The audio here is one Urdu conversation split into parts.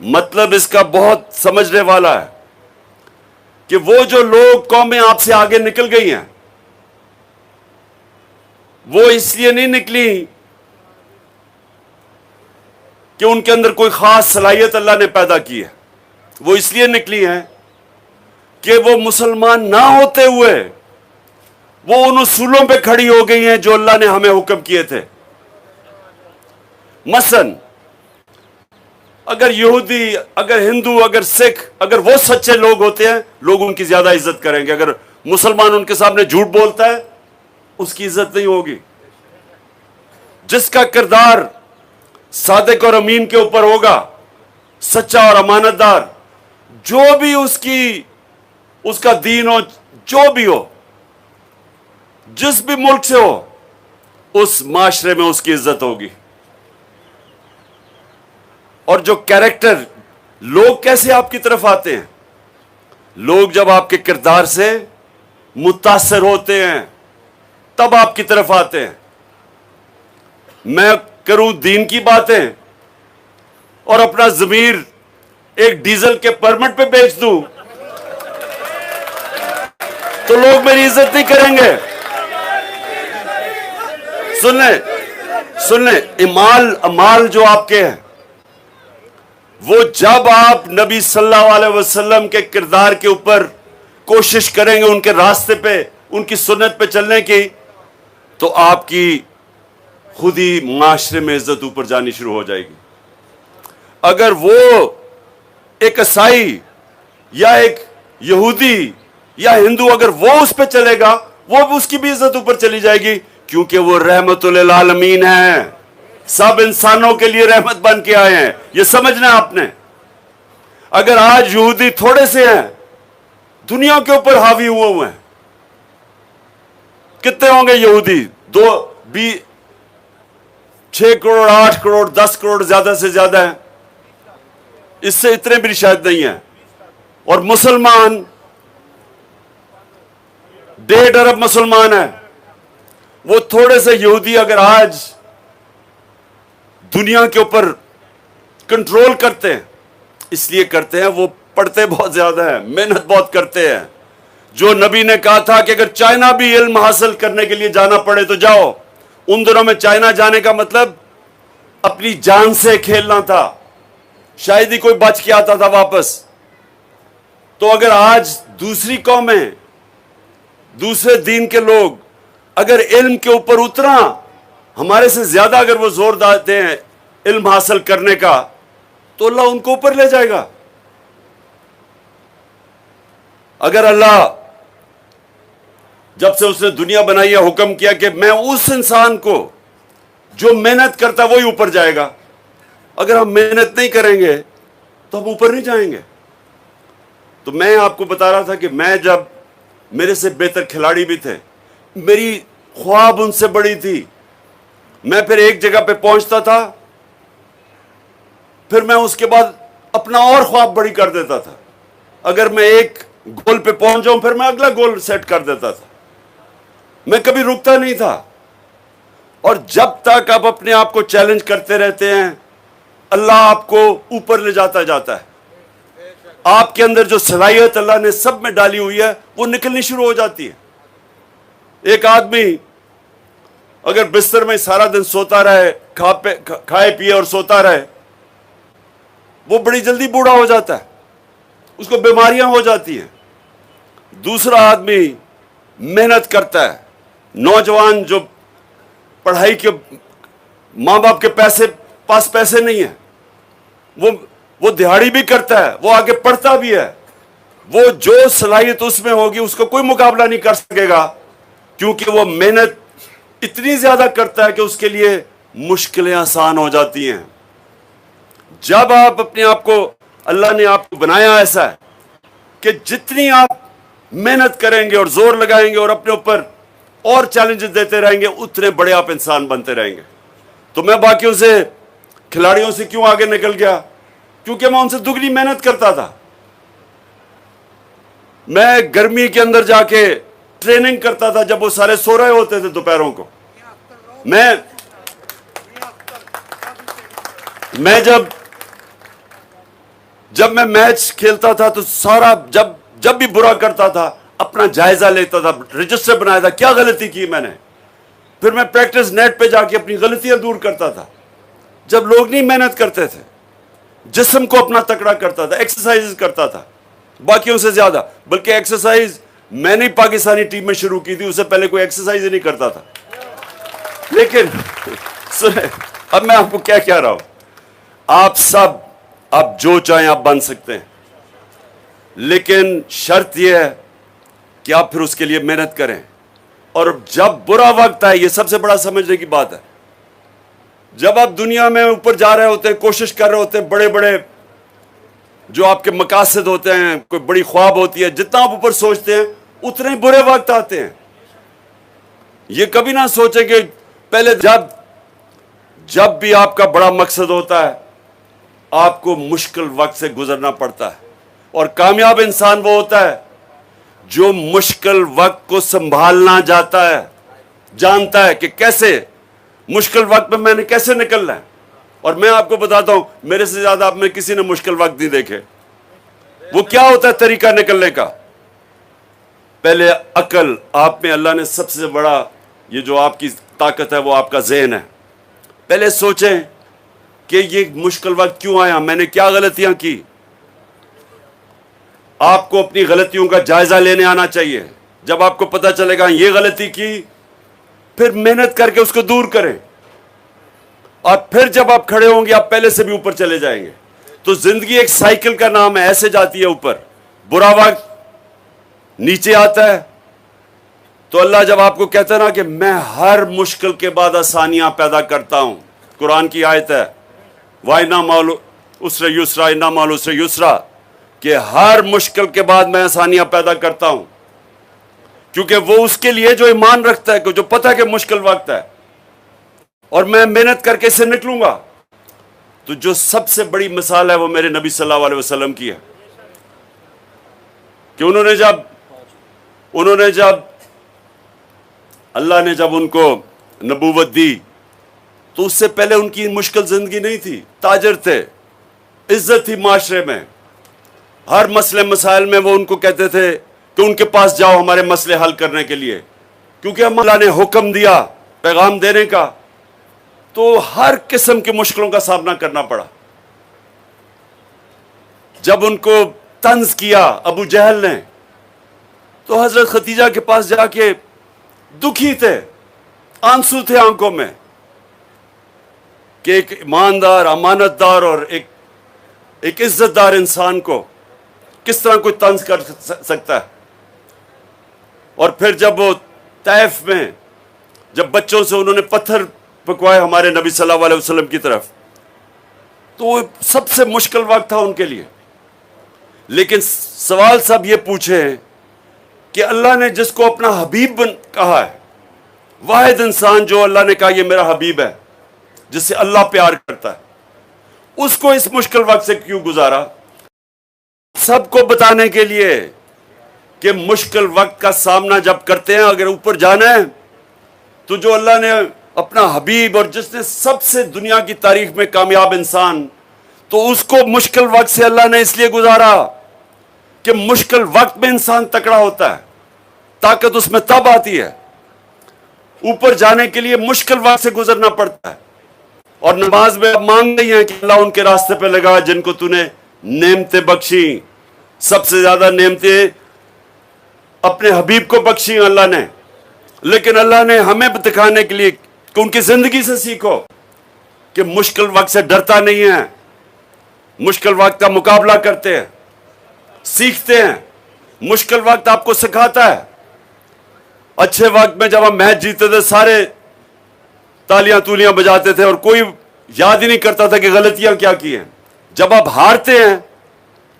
مطلب اس کا بہت سمجھنے والا ہے کہ وہ جو لوگ قومیں آپ سے آگے نکل گئی ہیں وہ اس لیے نہیں نکلی کہ ان کے اندر کوئی خاص صلاحیت اللہ نے پیدا کی ہے، وہ اس لیے نکلی ہیں کہ وہ مسلمان نہ ہوتے ہوئے وہ ان اصولوں پہ کھڑی ہو گئی ہیں جو اللہ نے ہمیں حکم کیے تھے۔ مثلا اگر یہودی، اگر ہندو، اگر سکھ، اگر وہ سچے لوگ ہوتے ہیں لوگ ان کی زیادہ عزت کریں گے۔ اگر مسلمان ان کے سامنے جھوٹ بولتا ہے اس کی عزت نہیں ہوگی۔ جس کا کردار صادق اور امین کے اوپر ہوگا، سچا اور امانت دار، جو بھی اس کا دین ہو، جو بھی ہو، جس بھی ملک سے ہو، اس معاشرے میں اس کی عزت ہوگی۔ اور جو کیریکٹر، لوگ کیسے آپ کی طرف آتے ہیں؟ لوگ جب آپ کے کردار سے متاثر ہوتے ہیں تب آپ کی طرف آتے ہیں۔ میں کروں دین کی باتیں اور اپنا ضمیر ایک ڈیزل کے پرمٹ پہ بیچ دوں تو لوگ میری عزت نہیں کریں گے۔ سن لیں امال جو آپ کے ہیں وہ جب آپ نبی صلی اللہ علیہ وسلم کے کردار کے اوپر کوشش کریں گے، ان کے راستے پہ، ان کی سنت پہ چلنے کی، تو آپ کی خود ہی معاشرے میں عزت اوپر جانی شروع ہو جائے گی۔ اگر وہ ایک عیسائی یا ایک یہودی یا ہندو اگر وہ اس پہ چلے گا وہ اس کی بھی عزت اوپر چلی جائے گی، کیونکہ وہ رحمت للعالمین ہیں، سب انسانوں کے لیے رحمت بن کے آئے ہیں۔ یہ سمجھنا آپ نے۔ اگر آج یہودی تھوڑے سے ہیں، دنیا کے اوپر حاوی ہوئے ہیں، کتنے ہوں گے یہودی؟ 6 کروڑ، 8 کروڑ، 10 کروڑ زیادہ سے زیادہ ہیں، اس سے اتنے بھی شاید نہیں ہیں۔ اور مسلمان 1.5 ارب مسلمان ہیں۔ وہ تھوڑے سے یہودی اگر آج دنیا کے اوپر کنٹرول کرتے ہیں، اس لیے کرتے ہیں وہ پڑھتے بہت زیادہ ہیں، محنت بہت کرتے ہیں۔ جو نبی نے کہا تھا کہ اگر چائنا بھی علم حاصل کرنے کے لیے جانا پڑے تو جاؤ، ان دنوں میں چائنا جانے کا مطلب اپنی جان سے کھیلنا تھا، شاید ہی کوئی بچ کے آتا تھا واپس۔ تو اگر آج دوسری قومیں، دوسرے دین کے لوگ اگر علم کے اوپر اتنا ہمارے سے زیادہ اگر وہ زور دیتے ہیں علم حاصل کرنے کا، تو اللہ ان کو اوپر لے جائے گا۔ اگر اللہ جب سے اس نے دنیا بنائی ہے حکم کیا کہ میں اس انسان کو جو محنت کرتا وہی اوپر جائے گا، اگر ہم محنت نہیں کریں گے تو ہم اوپر نہیں جائیں گے۔ تو میں آپ کو بتا رہا تھا کہ میں جب میرے سے بہتر کھلاڑی بھی تھے، میری خواب ان سے بڑی تھی، میں پھر ایک جگہ پہ پہنچتا تھا، پھر میں اس کے بعد اپنا اور خواب بڑی کر دیتا تھا۔ اگر میں ایک گول پہ پہنچ جاؤں پھر میں اگلا گول سیٹ کر دیتا تھا، میں کبھی رکتا نہیں تھا۔ اور جب تک آپ اپنے آپ کو چیلنج کرتے رہتے ہیں اللہ آپ کو اوپر لے جاتا ہے۔ آپ کے اندر جو صلاحیت اللہ نے سب میں ڈالی ہوئی ہے وہ نکلنی شروع ہو جاتی ہے۔ ایک آدمی اگر بستر میں سارا دن سوتا رہے، کھائے پیے اور سوتا رہے، وہ بڑی جلدی بوڑھا ہو جاتا ہے، اس کو بیماریاں ہو جاتی ہیں۔ دوسرا آدمی محنت کرتا ہے، نوجوان جو پڑھائی کے ماں باپ کے پاس پیسے نہیں ہیں، وہ دہاڑی بھی کرتا ہے، وہ آگے پڑھتا بھی ہے، وہ جو صلاحیت اس میں ہوگی اس کو کوئی مقابلہ نہیں کر سکے گا، کیونکہ وہ محنت اتنی زیادہ کرتا ہے کہ اس کے لیے مشکلیں آسان ہو جاتی ہیں۔ جب آپ اپنے آپ کو، اللہ نے آپ کو بنایا ایسا ہے کہ جتنی آپ محنت کریں گے اور زور لگائیں گے اور اپنے اوپر اور چیلنجز دیتے رہیں گے اتنے بڑے آپ انسان بنتے رہیں گے۔ تو میں باقیوں سے، کھلاڑیوں سے کیوں آگے نکل گیا؟ کیونکہ میں ان سے دگنی محنت کرتا تھا۔ میں گرمی کے اندر جا کے ٹریننگ کرتا تھا جب وہ سارے سو رہے ہوتے تھے دوپہروں کو۔ میں جب میں میچ کھیلتا تھا تو سارا جب بھی برا کرتا تھا اپنا جائزہ لیتا تھا, رجسٹر بنایا تھا, کیا غلطی کی میں نے. پھر میں پریکٹس نیٹ پہ جا کے اپنی غلطیاں دور کرتا تھا. جب لوگ نہیں محنت کرتے تھے, جسم کو اپنا تکڑا کرتا تھا, ایکسرسائز کرتا تھا باقیوں سے زیادہ, بلکہ ایکسرسائز میں نے پاکستانی ٹیم میں شروع کی تھی, اس سے پہلے کوئی ایکسرسائز ہی نہیں کرتا تھا. لیکن سنیں, اب میں آپ کو کیا کہہ رہا ہوں, آپ سب آپ جو چاہیں آپ بن سکتے ہیں, لیکن شرط یہ ہے کہ آپ پھر اس کے لیے محنت کریں. اور جب برا وقت آئے, یہ سب سے بڑا سمجھنے کی بات ہے, جب آپ دنیا میں اوپر جا رہے ہوتے ہیں, کوشش کر رہے ہوتے ہیں, بڑے بڑے جو آپ کے مقاصد ہوتے ہیں, کوئی بڑی خواب ہوتی ہے, جتنا آپ اوپر سوچتے ہیں اتنے ہی برے وقت آتے ہیں. یہ کبھی نہ سوچیں کہ پہلے جب بھی آپ کا بڑا مقصد ہوتا ہے آپ کو مشکل وقت سے گزرنا پڑتا ہے, اور کامیاب انسان وہ ہوتا ہے جو مشکل وقت کو سنبھالنا جانتا ہے کہ کیسے مشکل وقت میں نے کیسے نکلنا ہے. اور میں آپ کو بتاتا ہوں, میرے سے زیادہ آپ میں کسی نے مشکل وقت نہیں دیکھے. وہ کیا ہوتا ہے طریقہ نکلنے کا؟ پہلے عقل آپ میں, اللہ نے سب سے بڑا یہ جو آپ کی طاقت ہے وہ آپ کا ذہن ہے. پہلے سوچیں کہ یہ مشکل وقت کیوں آیا, میں نے کیا غلطیاں کی. آپ کو اپنی غلطیوں کا جائزہ لینے آنا چاہیے. جب آپ کو پتہ چلے گا یہ غلطی کی, پھر محنت کر کے اس کو دور کریں, اور پھر جب آپ کھڑے ہوں گے آپ پہلے سے بھی اوپر چلے جائیں گے. تو زندگی ایک سائیکل کا نام ہے, ایسے جاتی ہے اوپر, برا وقت نیچے آتا ہے. تو اللہ جب آپ کو کہتا ہے نا کہ میں ہر مشکل کے بعد آسانیاں پیدا کرتا ہوں, قرآن کی آیت ہے وَإِنَّ مَعَ الْعُسْرِ يُسْرًا إِنَّ مَعَ الْعُسْرِ يُسْرًا, کہ ہر مشکل کے بعد میں آسانیاں پیدا کرتا ہوں. کیونکہ وہ اس کے لیے جو ایمان رکھتا ہے, کہ جو پتہ ہے کہ مشکل وقت ہے اور میں محنت کر کے اسے نکلوں گا. تو جو سب سے بڑی مثال ہے وہ میرے نبی صلی اللہ علیہ وسلم کی ہے, کہ انہوں نے جب اللہ نے جب ان کو نبوت دی تو اس سے پہلے ان کی مشکل زندگی نہیں تھی. تاجر تھے, عزت تھی معاشرے میں, ہر مسئلے مسائل میں وہ ان کو کہتے تھے کہ ان کے پاس جاؤ ہمارے مسئلے حل کرنے کے لیے, کیونکہ ہم اللہ نے حکم دیا پیغام دینے کا. تو ہر قسم کی مشکلوں کا سامنا کرنا پڑا. جب ان کو طنز کیا ابو جہل نے, تو حضرت خدیجہ کے پاس جا کے دکھی تھے, آنسو تھے آنکھوں میں, کہ ایک ایماندار, امانت دار اور ایک عزت دار انسان کو کس طرح کوئی طنز کر سکتا ہے. اور پھر جب وہ طائف میں جب بچوں سے انہوں نے پتھر پکوائے ہمارے نبی صلی اللہ علیہ وسلم کی طرف, تو وہ سب سے مشکل وقت تھا ان کے لیے. لیکن سوال سب یہ پوچھے کہ اللہ نے جس کو اپنا حبیب کہا ہے, واحد انسان جو اللہ نے کہا یہ میرا حبیب ہے, جس سے اللہ پیار کرتا ہے, اس کو اس مشکل وقت سے کیوں گزارا؟ سب کو بتانے کے لیے کہ مشکل وقت کا سامنا جب کرتے ہیں, اگر اوپر جانا ہے تو جو اللہ نے اپنا حبیب, اور جس نے سب سے دنیا کی تاریخ میں کامیاب انسان, تو اس کو مشکل وقت سے اللہ نے اس لیے گزارا کہ مشکل وقت میں انسان تکڑا ہوتا ہے, طاقت اس میں تب آتی ہے. اوپر جانے کے لیے مشکل وقت سے گزرنا پڑتا ہے. اور نماز میں اب مانگ رہی ہیں کہ اللہ ان کے راستے پہ لگا جن کو تو نے نعمتیں بخشی. سب سے زیادہ نعمتیں اپنے حبیب کو بخشی اللہ نے, لیکن اللہ نے ہمیں دکھانے کے لیے کہ ان کی زندگی سے سیکھو کہ مشکل وقت سے ڈرتا نہیں ہے, مشکل وقت کا مقابلہ کرتے ہیں, سیکھتے ہیں. مشکل وقت آپ کو سکھاتا ہے. اچھے وقت میں جب ہم میچ جیتے تھے سارے تالیاں تولیاں بجاتے تھے اور کوئی یاد ہی نہیں کرتا تھا کہ غلطیاں کیا کی ہیں. جب آپ ہارتے ہیں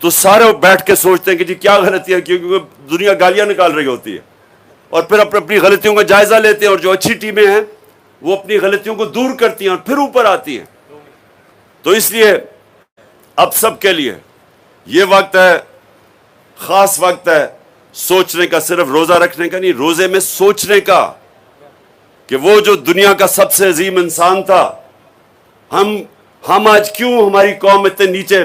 تو سارے بیٹھ کے سوچتے ہیں کہ جی کیا غلطیاں کی, کیونکہ دنیا گالیاں نکال رہی ہوتی ہے, اور پھر اپنی غلطیوں کا جائزہ لیتے ہیں. اور جو اچھی ٹیمیں ہیں وہ اپنی غلطیوں کو دور کرتی ہیں اور پھر اوپر آتی ہیں. تو اس لیے اب سب کے لیے یہ وقت ہے, خاص وقت ہے سوچنے کا, صرف روزہ رکھنے کا نہیں, روزے میں سوچنے کا کہ وہ جو دنیا کا سب سے عظیم انسان تھا, ہم آج کیوں, ہماری قوم اتنے نیچے